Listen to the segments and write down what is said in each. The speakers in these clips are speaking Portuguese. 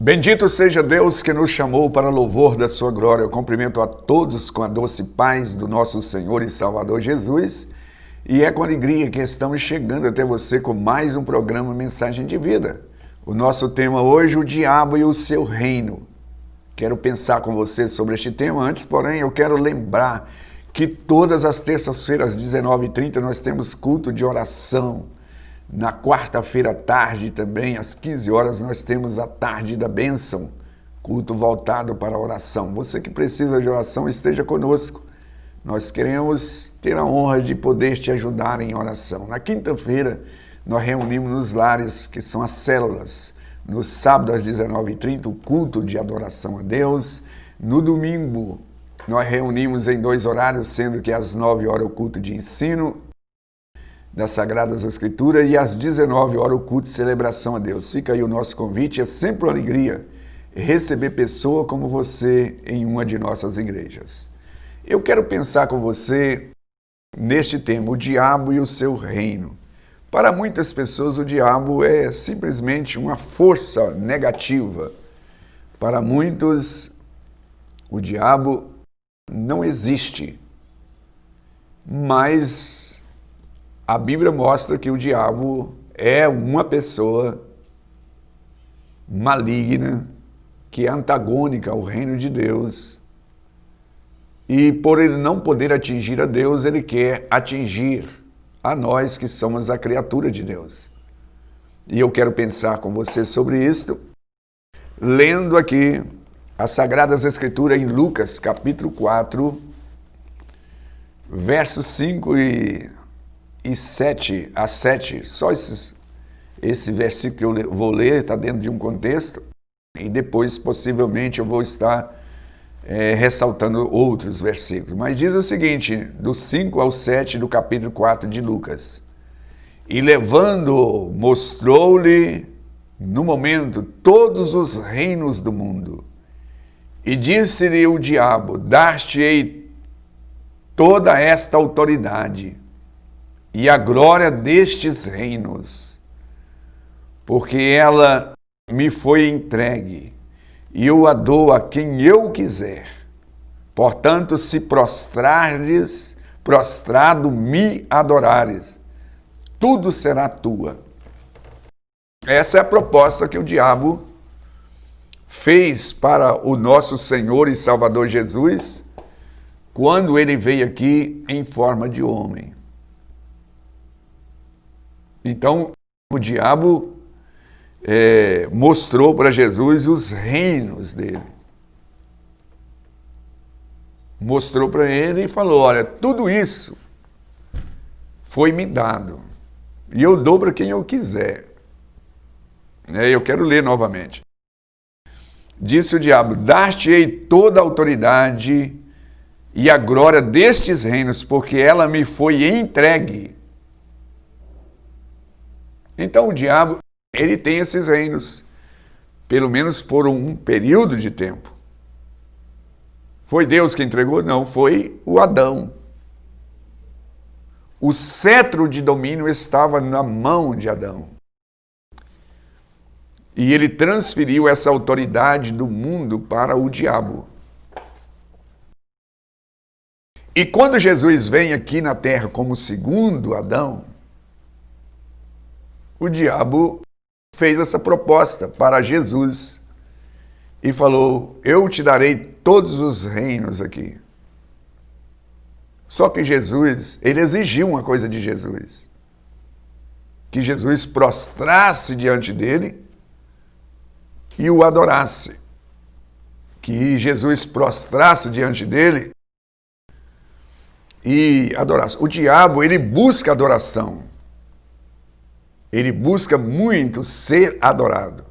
Bendito seja Deus que nos chamou para louvor da sua glória. Eu cumprimento a todos com a doce paz do nosso Senhor e Salvador Jesus. E é com alegria que estamos chegando até você com mais um programa Mensagem de Vida. O nosso tema hoje, o diabo e o seu reino. Quero pensar com você sobre este tema. Antes, porém, eu quero lembrar que todas as terças-feiras, às 19h30, nós temos culto de oração. Na quarta-feira à tarde também, às 15 horas, nós temos a tarde da bênção, culto voltado para a oração. Você que precisa de oração, esteja conosco. Nós queremos ter a honra de poder te ajudar em oração. Na quinta-feira, nós reunimos nos lares, que são as células. No sábado, às 19h30, o culto de adoração a Deus. No domingo, nós reunimos em 2 horários, sendo que às 9 horas o culto de ensino das Sagradas Escrituras e às 19 horas o culto de celebração a Deus. Fica aí o nosso convite, é sempre uma alegria receber pessoa como você em uma de nossas igrejas. Eu quero pensar com você neste tema, o diabo e o seu reino. Para muitas pessoas o diabo é simplesmente uma força negativa. Para muitos o diabo não existe, mas a Bíblia mostra que o diabo é uma pessoa maligna, que é antagônica ao reino de Deus. E por ele não poder atingir a Deus, ele quer atingir a nós que somos a criatura de Deus. E eu quero pensar com você sobre isto, lendo aqui as Sagradas Escrituras em Lucas, capítulo 4, versos 5 e 7 a 7, só esse versículo que eu vou ler está dentro de um contexto e depois possivelmente eu vou estar ressaltando outros versículos. Mas diz o seguinte, do 5 ao 7 do capítulo 4 de Lucas: E levando, mostrou-lhe no momento todos os reinos do mundo, e disse-lhe o diabo: Dar-te-ei toda esta autoridade e a glória destes reinos, porque ela me foi entregue, e eu a dou a quem eu quiser. Portanto, se prostrado me adorares, tudo será tua. Essa é a proposta que o diabo fez para o nosso Senhor e Salvador Jesus, quando ele veio aqui em forma de homem. Então, o diabo mostrou para Jesus os reinos dele. Mostrou para ele e falou: olha, tudo isso foi me dado, e eu dou para quem eu quiser. Eu quero ler novamente. Disse o diabo: Dar-te-ei toda a autoridade e a glória destes reinos, porque ela me foi entregue. Então o diabo, ele tem esses reinos, pelo menos por um período de tempo. Foi Deus que entregou? Não, foi o Adão. O cetro de domínio estava na mão de Adão. E ele transferiu essa autoridade do mundo para o diabo. E quando Jesus vem aqui na terra como segundo Adão, o diabo fez essa proposta para Jesus e falou: eu te darei todos os reinos aqui. Só que Jesus, ele exigiu uma coisa de Jesus: que Jesus prostrasse diante dele e o adorasse. Que Jesus prostrasse diante dele e adorasse. O diabo, ele busca adoração. Ele busca muito ser adorado.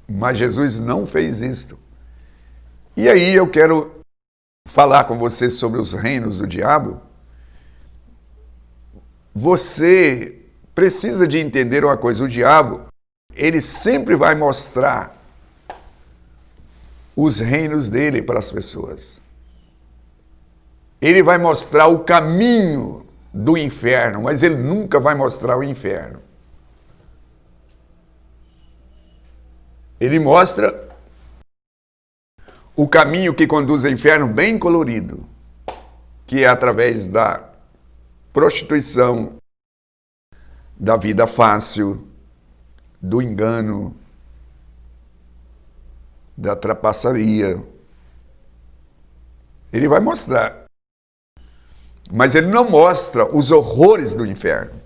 Mas Jesus não fez isto. E aí eu quero falar com você sobre os reinos do diabo. Você precisa de entender uma coisa: o diabo, ele sempre vai mostrar os reinos dele para as pessoas. Ele vai mostrar o caminho do inferno, mas ele nunca vai mostrar o inferno. ele mostra o caminho que conduz ao inferno bem colorido, que é através da prostituição, da vida fácil, do engano, da trapaçaria. Ele vai mostrar. Mas ele não mostra os horrores do inferno.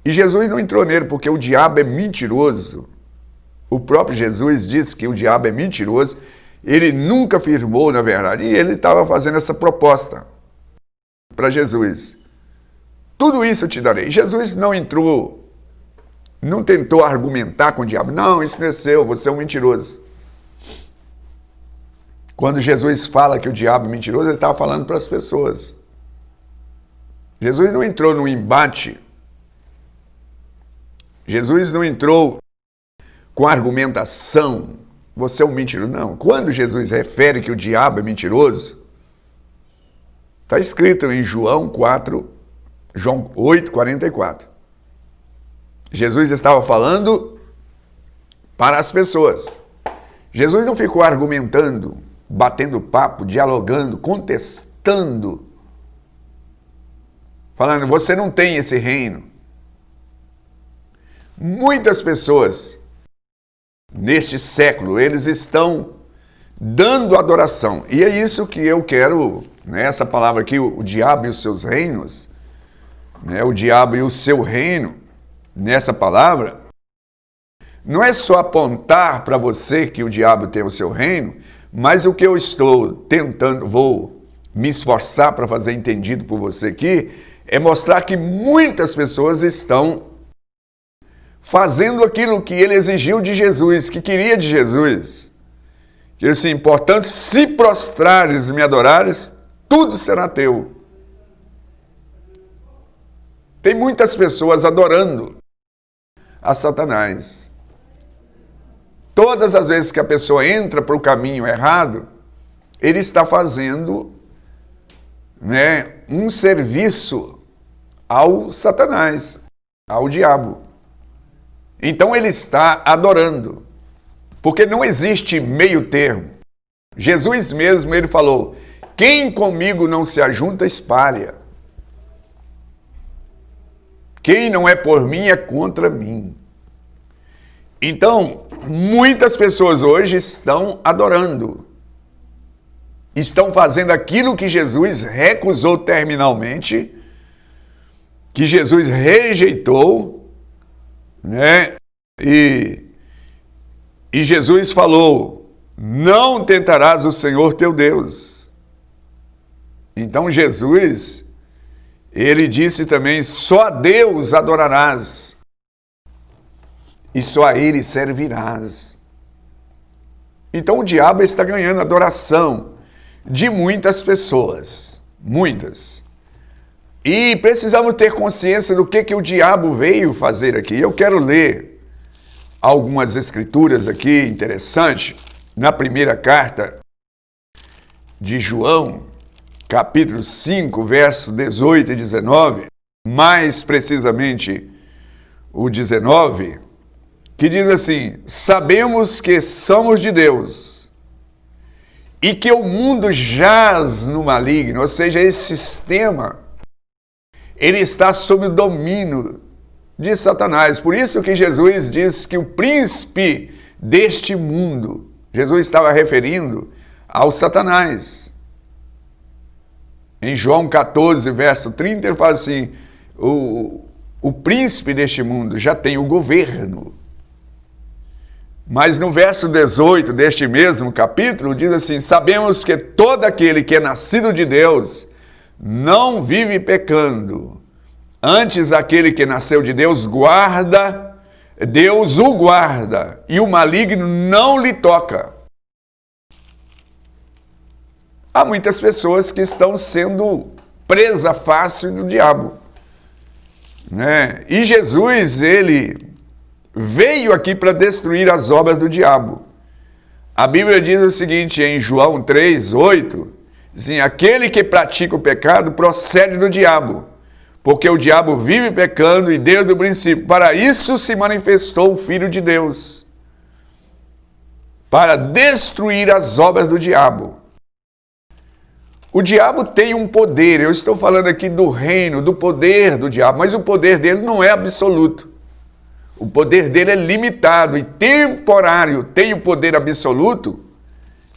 E Jesus não entrou nele porque o diabo é mentiroso. O próprio Jesus disse que o diabo é mentiroso. Ele nunca afirmou, na verdade. E ele estava fazendo essa proposta para Jesus. Tudo isso eu te darei. Jesus não entrou, não tentou argumentar com o diabo. Não, isso não é seu, você é um mentiroso. Quando Jesus fala que o diabo é mentiroso, ele estava falando para as pessoas. Jesus não entrou num embate. Jesus não entrou com argumentação. Você é um mentiroso. Não. Quando Jesus refere que o diabo é mentiroso, está escrito em João 8:44. Jesus estava falando para as pessoas. Jesus não ficou argumentando, batendo papo, dialogando, contestando, falando, você não tem esse reino. Muitas pessoas, neste século, eles estão dando adoração. E é isso que eu quero, né, essa palavra aqui, o diabo e os seus reinos, né, o diabo e o seu reino, nessa palavra, não é só apontar para você que o diabo tem o seu reino, mas o que eu estou tentando, vou me esforçar para fazer entendido por você aqui, é mostrar que muitas pessoas estão fazendo aquilo que ele exigiu de Jesus, que queria de Jesus. Que ele disse, portanto, se prostrares e me adorares, tudo será teu. Tem muitas pessoas adorando a Satanás. Todas as vezes que a pessoa entra para o caminho errado, ele está fazendo, né, um serviço ao Satanás, ao diabo. Então ele está adorando, porque não existe meio termo. Jesus mesmo, ele falou, quem comigo não se ajunta, espalha. Quem não é por mim, é contra mim. Então, muitas pessoas hoje estão adorando. Estão fazendo aquilo que Jesus recusou terminalmente, que Jesus rejeitou, né? E Jesus falou, não tentarás o Senhor teu Deus. Então Jesus, ele disse também, só a Deus adorarás e só a ele servirás. Então o diabo está ganhando adoração de muitas pessoas, muitas. E precisamos ter consciência do que o diabo veio fazer aqui. Eu quero ler algumas escrituras aqui interessantes. Na primeira carta de João, capítulo 5, verso 18 e 19, mais precisamente o 19, que diz assim, sabemos que somos de Deus e que o mundo jaz no maligno, ou seja, esse sistema, ele está sob o domínio de Satanás. Por isso que Jesus diz que o príncipe deste mundo, Jesus estava referindo ao Satanás. Em João 14, verso 30, ele fala assim, o príncipe deste mundo já tem o governo. Mas no verso 18 deste mesmo capítulo, diz assim, sabemos que todo aquele que é nascido de Deus não vive pecando. Antes, aquele que nasceu de Deus guarda, Deus o guarda, e o maligno não lhe toca. Há muitas pessoas que estão sendo presa fácil do diabo, né? E Jesus, ele veio aqui para destruir as obras do diabo. A Bíblia diz o seguinte, em João 3:8, assim, aquele que pratica o pecado procede do diabo, porque o diabo vive pecando e desde o princípio. Para isso se manifestou o Filho de Deus. para destruir as obras do diabo. O diabo tem um poder, eu estou falando aqui do reino, do poder do diabo, mas o poder dele não é absoluto. O poder dele é limitado e temporário. Tem o poder absoluto,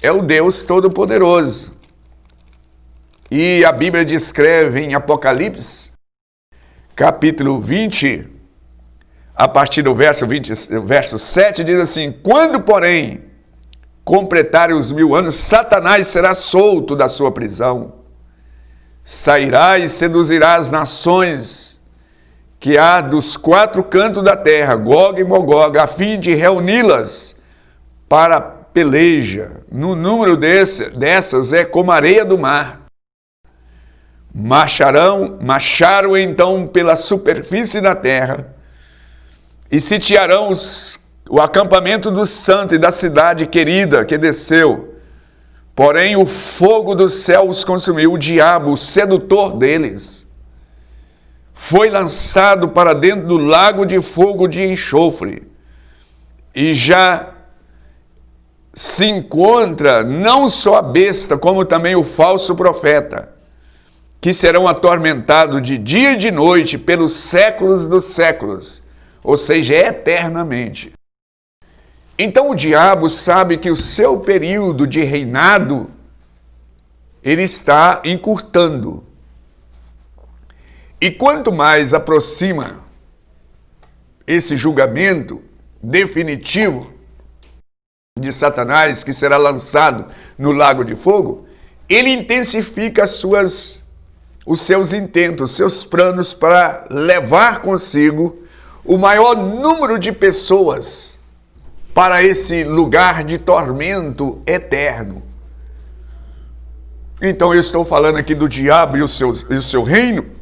é o Deus Todo-Poderoso. E a Bíblia descreve em Apocalipse, capítulo 20, a partir do verso 7, diz assim: quando, porém, completarem os 1000 anos, Satanás será solto da sua prisão, sairá e seduzirá as nações que há dos 4 cantos da terra, Gog e Magog, a fim de reuni-las para peleja. No número dessas é como a areia do mar. Marcharam então pela superfície da terra e sitiarão o acampamento do santo e da cidade querida que desceu. Porém, o fogo do céu os consumiu. O diabo, o sedutor deles, foi lançado para dentro do lago de fogo de enxofre. E já se encontra não só a besta, como também o falso profeta, que serão atormentados de dia e de noite pelos séculos dos séculos, ou seja, eternamente. Então o diabo sabe que o seu período de reinado, ele está encurtando. E quanto mais aproxima esse julgamento definitivo de Satanás, que será lançado no lago de fogo, ele intensifica os seus intentos, os seus planos para levar consigo o maior número de pessoas para esse lugar de tormento eterno. Então eu estou falando aqui do diabo e o seu reino.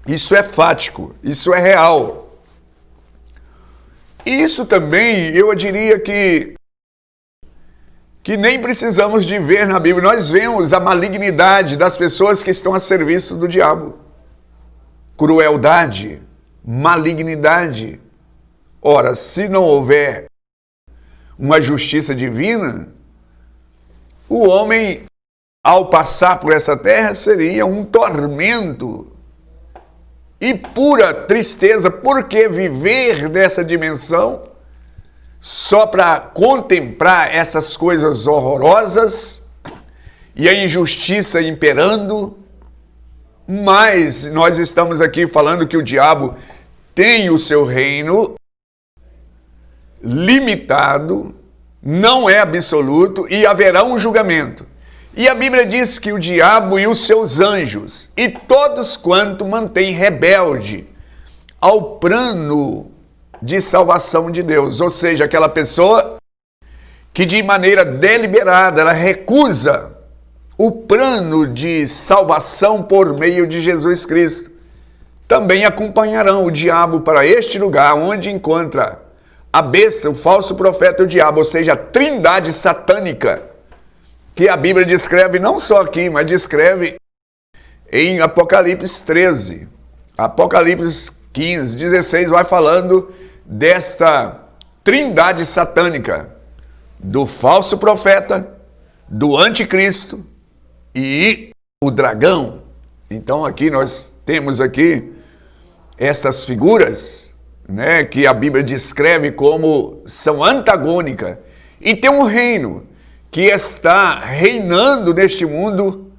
Isso é fático, isso é real. E isso também, eu diria que nem precisamos de ver na Bíblia. Nós vemos a malignidade das pessoas que estão a serviço do diabo. Crueldade, malignidade. Ora, se não houver uma justiça divina, o homem, ao passar por essa terra, seria um tormento e pura tristeza. Porque viver nessa dimensão só para contemplar essas coisas horrorosas e a injustiça imperando? Mas nós estamos aqui falando que o diabo tem o seu reino limitado, não é absoluto, e haverá um julgamento. E a Bíblia diz que o diabo e os seus anjos, e todos quanto mantém rebelde ao plano de salvação de Deus, ou seja, aquela pessoa que de maneira deliberada ela recusa o plano de salvação por meio de Jesus Cristo, também acompanharão o diabo para este lugar onde encontra a besta, o falso profeta e o diabo, ou seja, a trindade satânica, que a Bíblia descreve não só aqui, mas descreve em Apocalipse 13. Apocalipse 15, 16 vai falando desta trindade satânica, do falso profeta, do anticristo e o dragão. Então aqui nós temos aqui essas figuras, né, que a Bíblia descreve como são antagônicas. E tem um reino que está reinando neste mundo,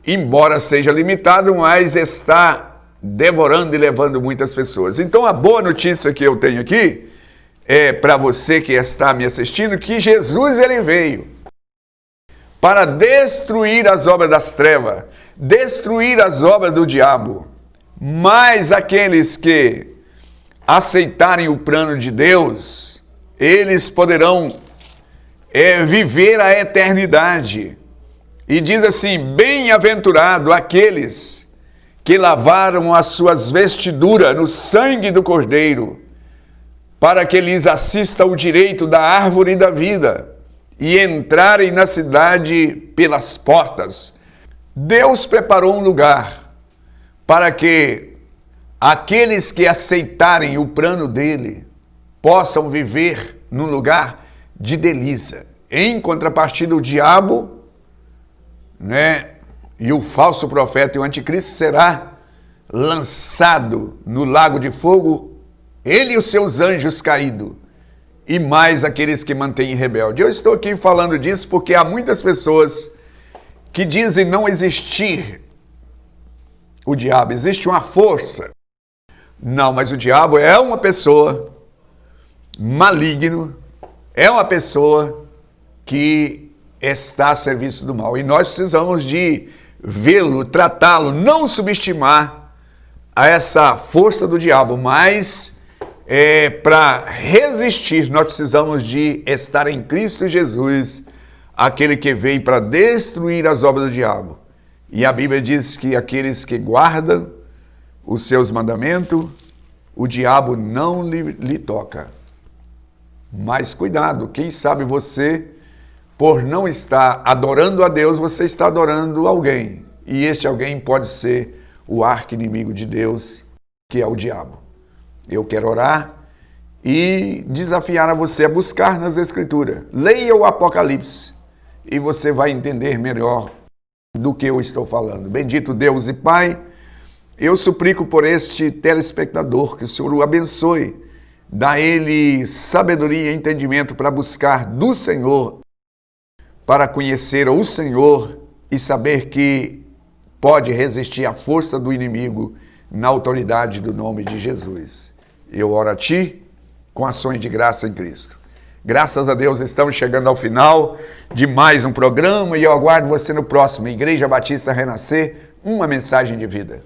embora seja limitado, mas está devorando e levando muitas pessoas. Então a boa notícia que eu tenho aqui é para você que está me assistindo, que Jesus ele veio para destruir as obras das trevas, destruir as obras do diabo. Mas aqueles que aceitarem o plano de Deus, eles poderão viver a eternidade. E diz assim: bem-aventurado aqueles que lavaram as suas vestiduras no sangue do Cordeiro, para que lhes assista o direito da árvore da vida e entrarem na cidade pelas portas. Deus preparou um lugar para que aqueles que aceitarem o plano dele possam viver num lugar de delícia. Em contrapartida, o diabo, né, e o falso profeta e o anticristo será lançado no lago de fogo, ele e os seus anjos caídos, e mais aqueles que mantêm rebelde. Eu estou aqui falando disso porque há muitas pessoas que dizem não existir o diabo, existe uma força. Não, mas o diabo é uma pessoa maligno, é uma pessoa que está a serviço do mal. E nós precisamos de vê-lo, tratá-lo, não subestimar a essa força do diabo, mas para resistir nós precisamos de estar em Cristo Jesus, aquele que veio para destruir as obras do diabo. E a Bíblia diz que aqueles que guardam os seus mandamentos, o diabo não lhe toca. Mas cuidado, quem sabe você, por não estar adorando a Deus, você está adorando alguém. E este alguém pode ser o arqui-inimigo de Deus, que é o diabo. Eu quero orar e desafiar a você a buscar nas Escrituras. Leia o Apocalipse e você vai entender melhor do que eu estou falando. Bendito Deus e Pai, eu suplico por este telespectador que o Senhor o abençoe, dá a ele sabedoria e entendimento para buscar do Senhor, para conhecer o Senhor e saber que pode resistir à força do inimigo na autoridade do nome de Jesus. Eu oro a Ti com ações de graça em Cristo. Graças a Deus, estamos chegando ao final de mais um programa e eu aguardo você no próximo. Igreja Batista Renascer, uma mensagem de vida.